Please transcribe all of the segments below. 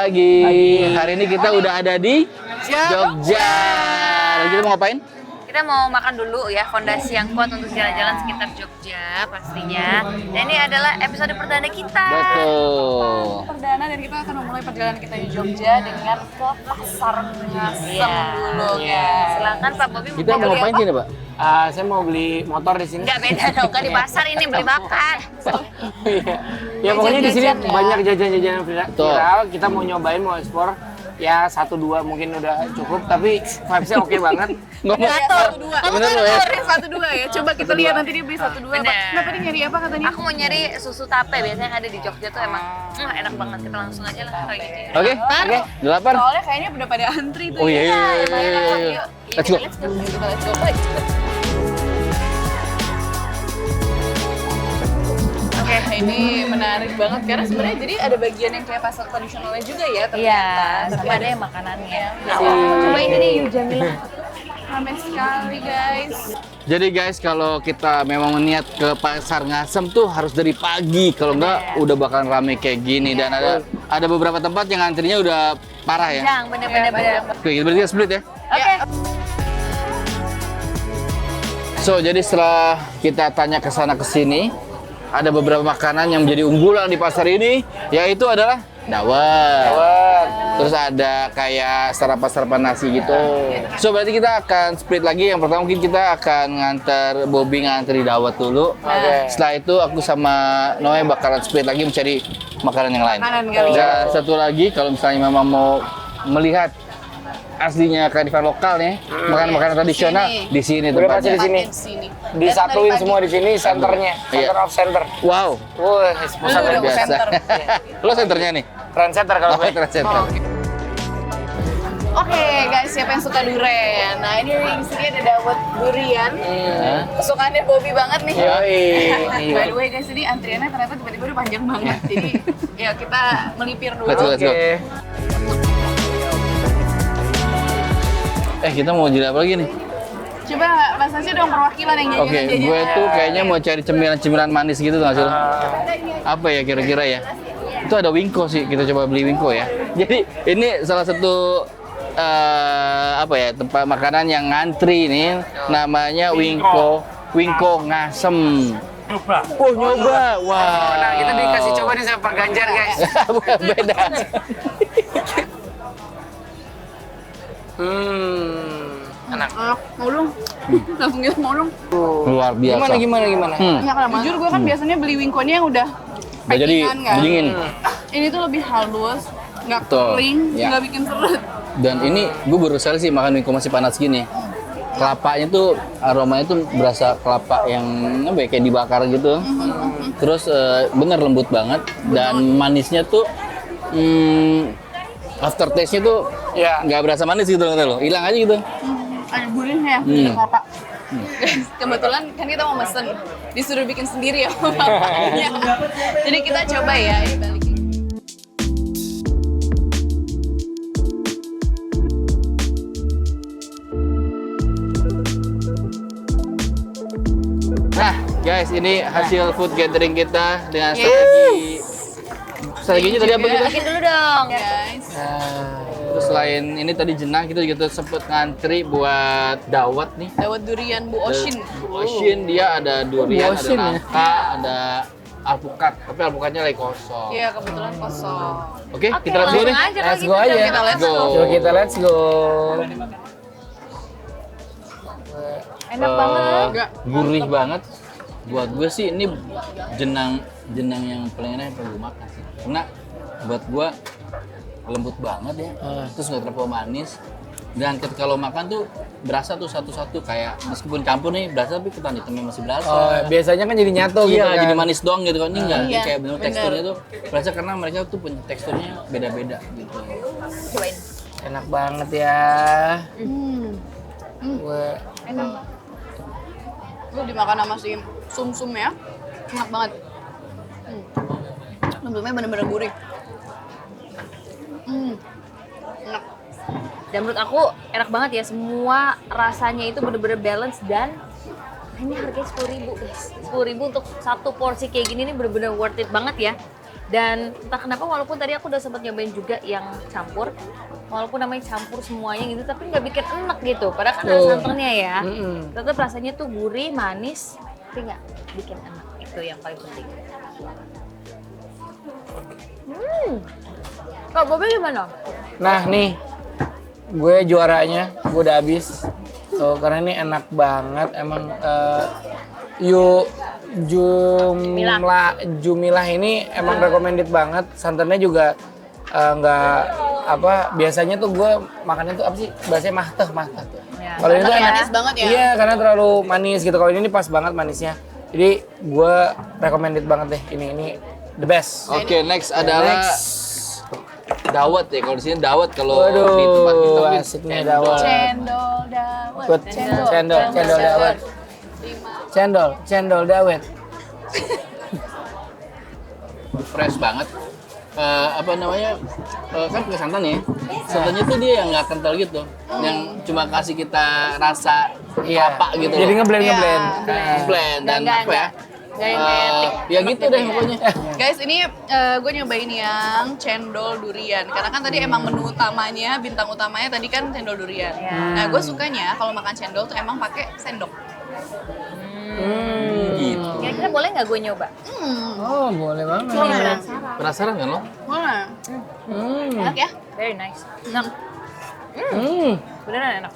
pagi. Hari ini kita udah ada di Jogja. Kita mau ngapain? Kita mau makan dulu ya, fondasi yang kuat untuk jalan-jalan sekitar Jogja pastinya. Dan ini adalah episode perdana kita. Betul. Perdana dan kita akan memulai perjalanan kita di Jogja dengan ke Pasar Ngasem dulu ya. Silakan Pak Bobi. Kita mau ngapain sini, Pak? Saya mau beli motor di sini. Nggak beda dong, kan di pasar ini beli makan. Iya. Ya pokoknya di sini Jajan-jajan ya. banyak jajan-jajan Betul. viral. Kita mau nyobain, mau explore. Ya 1-2 mungkin udah cukup, tapi vibes-nya oke banget. Ngomong Satu dua. Bener loh ya. Satu dua ya. Coba kita lihat nanti dia beli 1-2. Bener. Nah tadi nyari apa katanya? Aku mau nyari susu tape, biasanya yang ada di Jogja tuh emang enak banget. Kita langsung aja lah kayak gitu ya. Oke, delapan. Soalnya kayaknya udah pada antri tuh. Oh iya, ya. iya, iya, Lumayan, iya, iya. yuk. Let's go. Let's go. Let's go. Oke, ini menarik banget karena sebenarnya jadi ada bagian yang kayak pasar tradisionalnya juga ya ternyata. Iya, sama ada yang makanannya. Cobain ini yuk Jamila. Ramai sekali guys. Jadi guys, kalau kita memang niat ke Pasar Ngasem tuh harus dari pagi. Kalau enggak udah bakalan rame kayak gini. Dan ada beberapa tempat yang antrinya udah parah ya. Jang, bener-bener. Oke, berarti kita split ya. Oke. So, jadi setelah kita tanya ke sana ke sini, ada beberapa makanan yang menjadi unggulan di pasar ini, yaitu adalah dawet. Terus ada kayak sarapan-sarapan nasi gitu. So, berarti kita akan split lagi. Yang pertama mungkin kita akan nganter Bobby ngantri dawet dulu. Setelah itu aku sama Noe bakalan split lagi mencari makanan yang lain. Makanan kali. Dan satu lagi, kalau misalnya memang mau melihat aslinya kearifan lokal nih, makanan-makanan tradisional di sini Udah pasti tempatnya. di sini. Disatuin semua di sini, senternya, center of center. Wow, Wah, pusat Udah luar biasa. center. lo senternya nih? Trend center kalau gue. Trend center. Oke guys, siapa yang suka durian? Nah ini di sini ada dawet durian. Kesukaannya Bobby banget nih. Yoi. By the way guys, ini antriannya ternyata tiba-tiba udah panjang banget. Jadi ya kita melipir dulu. Let's go, let's go. Oke. Kita mau jadi apa lagi nih? Coba Mas Nasi dong perwakilan yang Oke, jajanan-jajanan. gue tuh kayaknya mau cari cemilan-cemilan manis gitu nggak sih? Apa ya kira-kira ya? Itu ada Wingko sih, kita coba beli Wingko ya. Jadi ini salah satu apa ya, tempat makanan yang ngantri nih, namanya Wingko Ngasem. Oh nyoba, wah. Nah, kita dikasih coba nih sama Pak Ganjar, guys. Beda. Enak. Mau dong. Langsung gitu mau dong. Luar biasa. Gimana? Jujur gue kan biasanya beli wingkonya yang udah Udah jadi packingan kan. dingin. Ini tuh lebih halus, nggak Betul. kering, Ya. nggak bikin seret. Dan ini gue baru sekali sih makan Wingko masih panas gini. Kelapanya tuh aromanya tuh berasa kelapa yang apa ya, kayak dibakar gitu. Terus bener lembut banget dan manisnya tuh aftertaste-nya tuh Ya. nggak berasa manis gitu loh. Hilang aja gitu. Ada gurihnya, ada kelapa. Guys, kebetulan kan kita mau mesen, disuruh bikin sendiri ya sama bapaknya. Jadi kita coba ya, ini balikin. Nah, guys, ini hasil food gathering kita dengan strateginya tadi apa gitu? Makin dulu dong. Guys, Terus selain ini tadi jenang, kita juga sempet ngantri buat dawet nih. dawet durian Bu Oshin. Bu Oshin, dia ada durian, Bu Oshin, ada ya? nangka, ada alpukat. Tapi alpukatnya lagi kosong. Iya, kebetulan kosong. Oke, kita lihat dulu langsung nih. aja kalau Let's gitu. go aja. Jam. Kita let's Go. go. Coba kita let's go. Enak banget. Enggak. Gurih banget. Buat gue sih ini jenang yang paling enak yang pernah gue makan sih. Karena buat gue lembut banget ya. Terus nggak terlalu manis. Dan kalau makan tuh berasa tuh satu-satu kayak meskipun campur nih berasa tapi ketan hitamnya masih berasa. Oh, biasanya kan jadi nyatu gitu Iya, kan. jadi manis doang gitu kan. Ini enggak, Iya, kayak bener bener. teksturnya tuh berasa karena mereka tuh punya teksturnya beda-beda gitu. Cobain. Enak banget ya. Wah. Enak. Lu dimakan sama si sum-sum ya, enak banget. Lembutnya bener-bener gurih. Enak. Dan menurut aku enak banget ya, semua rasanya itu bener-bener balance dan ini harganya 10.000 guys. 10.000 untuk satu porsi kayak gini nih bener-bener worth it banget ya. Dan entah kenapa walaupun tadi aku udah sempat nyobain juga yang campur, walaupun namanya campur semuanya gitu, tapi nggak bikin enak gitu. Padahal kan ada santannya ya. Tetap rasanya tuh gurih, manis, tapi nggak bikin enak. Itu yang paling penting. Kak Bobi gimana? Nah nih, gue juaranya, gue udah habis. So, karena ini enak banget, emang Jumilah ini emang recommended banget. Santannya juga nggak apa, biasanya tuh gue makannya tuh apa sih bahasanya mahteh. Ya. Kalau ini tuh enak, manis banget ya. Iya, karena terlalu manis gitu. Kalau ini pas banget manisnya. Jadi gue recommended banget deh, ini the best. Oke, next adalah dawet ya. Kalau di sini dawet, kalau Waduh, di tempat kita mungkin asiknya cendol. dawet. Cendol dawet. Buat cendol dawet. Cendol dawet. Fresh banget. Apa namanya? Kan pakai santan ya. Santannya tuh dia yang nggak kental gitu, yang cuma kasih kita rasa kelapa gitu. Jadi loh. ngeblend. Blend dan Nggak, apa ya? nggak yang kayak Ya gitu deh pokoknya. Guys, ini gue nyobain yang cendol durian. Karena kan tadi emang menu utamanya, bintang utamanya tadi kan cendol durian. Nah, gue sukanya kalau makan cendol tuh emang pakai sendok. Gitu. Kira-kira boleh nggak gue nyoba? Oh, boleh banget. Ini penasaran. Penasaran kan lo? Mana? Enak ya? Very nice. Enak. Beneran enak.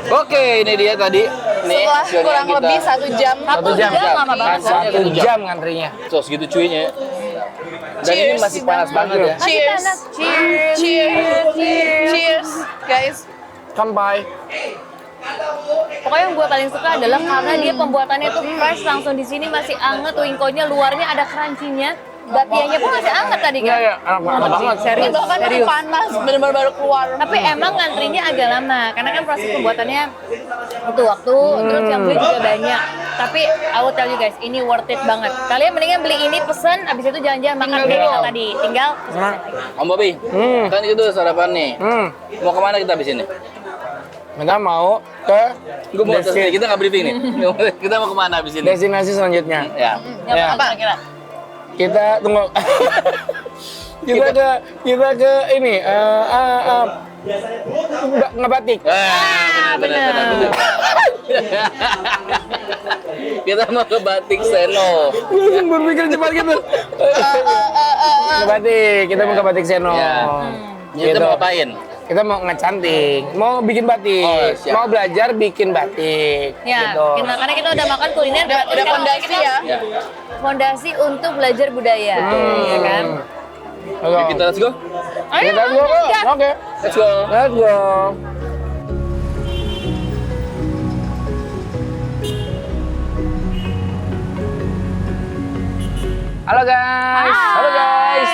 Oke, ini dia tadi. Nih, Setelah hasilnya kurang kita- lebih 1 jam. Satu jam lama banget. Satu jam ngantrinya. Tuh segitu cuinya. Dan ini Cheers. masih panas banget ya. Cheers. Cheers. Cheers, guys. Kampai. Pokoknya yang gue paling suka adalah karena dia pembuatannya tuh fresh, langsung di sini masih anget, wingkonya luarnya ada crunchy-nya, batiannya pun masih anget tadi kan. Iya, enak banget. Serius, Bahkan masih serius. panas, bener-bener baru keluar. Tapi emang ngantrinya agak lama, karena kan proses pembuatannya butuh waktu, terus yang beli juga banyak. Tapi I will tell you guys, ini worth it banget. Kalian mendingan beli ini, pesen, abis itu jalan-jalan makan kayak kita tadi. Tinggal Om Bobi, kan itu sarapan nih. Mau kemana kita habis ini? Kita mau ke Gue mau tes nih, kita nggak briefing nih. Kita mau kemana habis ini? destinasi selanjutnya. Ya. yang apa kira-kira? Kita tunggu. kita ke ini ngebatik. Benar. Kita mau ke Batik Seno. Langsung berpikir cepat gitu. Ngebatik, kita mau ke Batik Seno. Ya. Kita mau ngapain? Kita mau ngecanting, mau bikin batik, Oh, siap. mau belajar bikin batik. Ya, gitu. karena kita udah makan kuliner, berarti Udah sekarang fondasi kita ya. Ya. fondasi untuk belajar budaya, ya kan? Halo. Kita let's go. Ayo, Kita go. gas. Oke. Let's go. Let's go. Halo guys. Halo guys.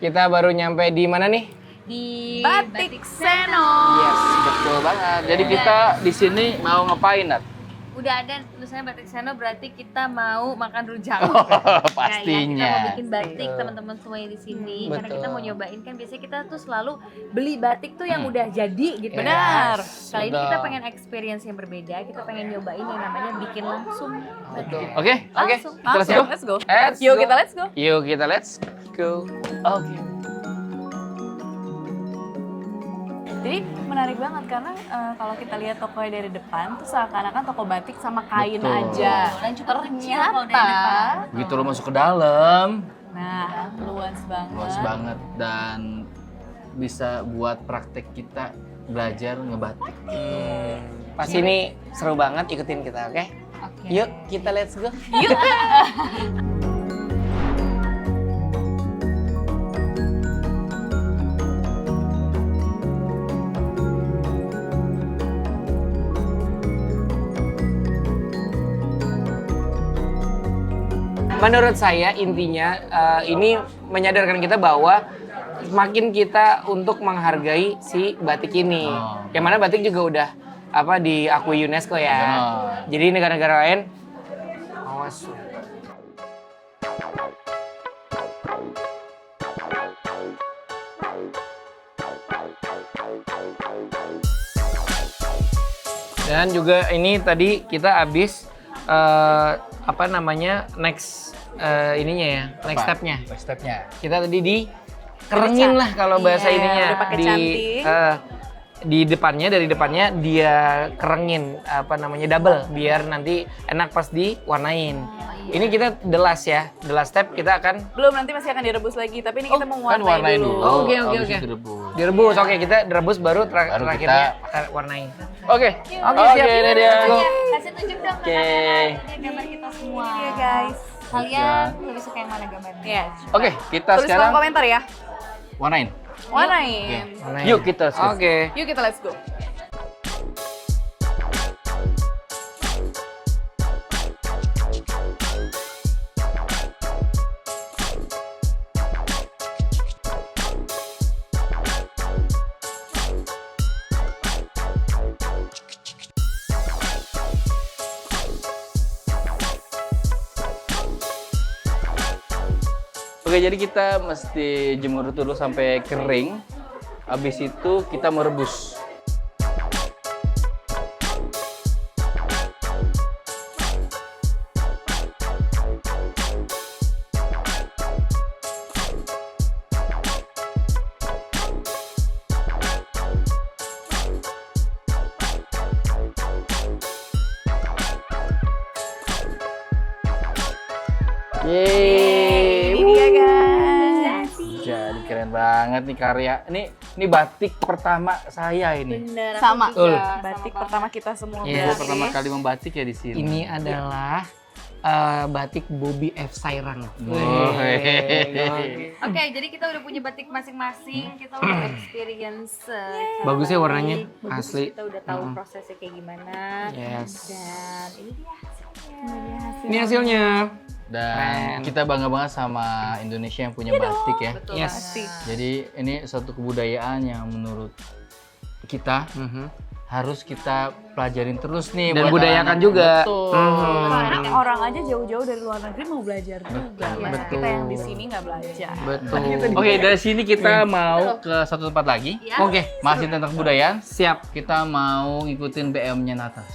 Kita baru nyampe di mana nih? Di Batik Seno. Yes, betul banget. Jadi kita di sini mau ngapain, Nat? Udah ada tulisannya Batik Seno, berarti kita mau makan rujak. Pastinya. Kita mau bikin batik teman-teman semuanya di sini karena kita mau nyobain kan biasanya kita tuh selalu beli batik tuh yang udah jadi gitu. Benar. Kali ini kita pengen experience yang berbeda, kita pengen nyobain yang namanya bikin langsung. Oke. Langsung. Kita let's go. Let's go. Let's Yuk go. kita let's go. Yuk kita let's go. Oke. Jadi menarik banget karena kalau kita lihat tokonya dari depan tuh seakan-akan toko batik sama kain Betul. aja. Dan cukup kecil kalau dari Ternyata, depan. Begitu lo masuk ke dalam, nah luas banget. luas banget dan bisa buat praktek kita belajar ngebatik. Pas ini seru banget, ikutin kita, oke? Oke. Yuk kita let's go. Menurut saya intinya ini menyadarkan kita bahwa semakin kita untuk menghargai si batik ini. Oh. Yang mana batik juga udah diakui UNESCO ya. Benar. Jadi negara-negara lain awas. Dan juga ini tadi kita habis apa namanya next ininya ya, next stepnya. Next stepnya. Kita tadi kerengin lah kalau bahasa Iya, ininya. udah pakai cantik. Di depannya, dari depannya dia kerengin apa namanya double biar nanti enak pas diwarnain. Ini kita the last ya, the last step kita akan Belum, nanti masih akan direbus lagi, tapi ini kita mau Kan warnain dulu. Oh, oke, habis oke. itu rebus. direbus. Oke, kita direbus baru Baru terakhirnya warnain. Oke. Oke, siap. ini dia. Kasih tunjuk dong ke Oke. kamera. Ini gambar kita semua. Iya guys. Kalian lebih suka yang mana gambarnya? Iya. Oke, kita Tulis sekarang kolom komentar ya. warnain. Warnain. Warnain. Yuk kita skip. Oke. Yuk kita let's go. Oke, jadi kita mesti jemur dulu sampai kering. Habis itu kita merebus. Yeay. Ini dia guys. Jadi keren banget nih karya. Ini batik pertama saya ini. Bener. Sama. Betul. Batik pertama kita semua. Iya. Saya pertama kali membatik ya di sini. Ini adalah batik Bobby F. Sairang. Oh, Oke, jadi kita udah punya batik masing-masing, kita udah experience cara Bagus ya warnanya, batik, bagus, asli. Kita udah tahu prosesnya kayak gimana. Yes. Dan ini dia hasilnya. Ini hasilnya. Dan Keren. kita bangga banget sama Indonesia yang punya batik ya. Betul Yes. banget. Jadi ini suatu kebudayaan yang menurut kita harus kita pelajarin terus nih. Dan buat budayakan anak-anak. juga. Betul. Karena orang aja jauh-jauh dari luar negeri mau belajar juga. Masa betul. kita yang di sini nggak belajar. Betul. Oke, dari sini kita mau ke satu tempat lagi. Ya. Oke, Masih tentang kebudayaan. siap. Kita mau ngikutin BM-nya Natas.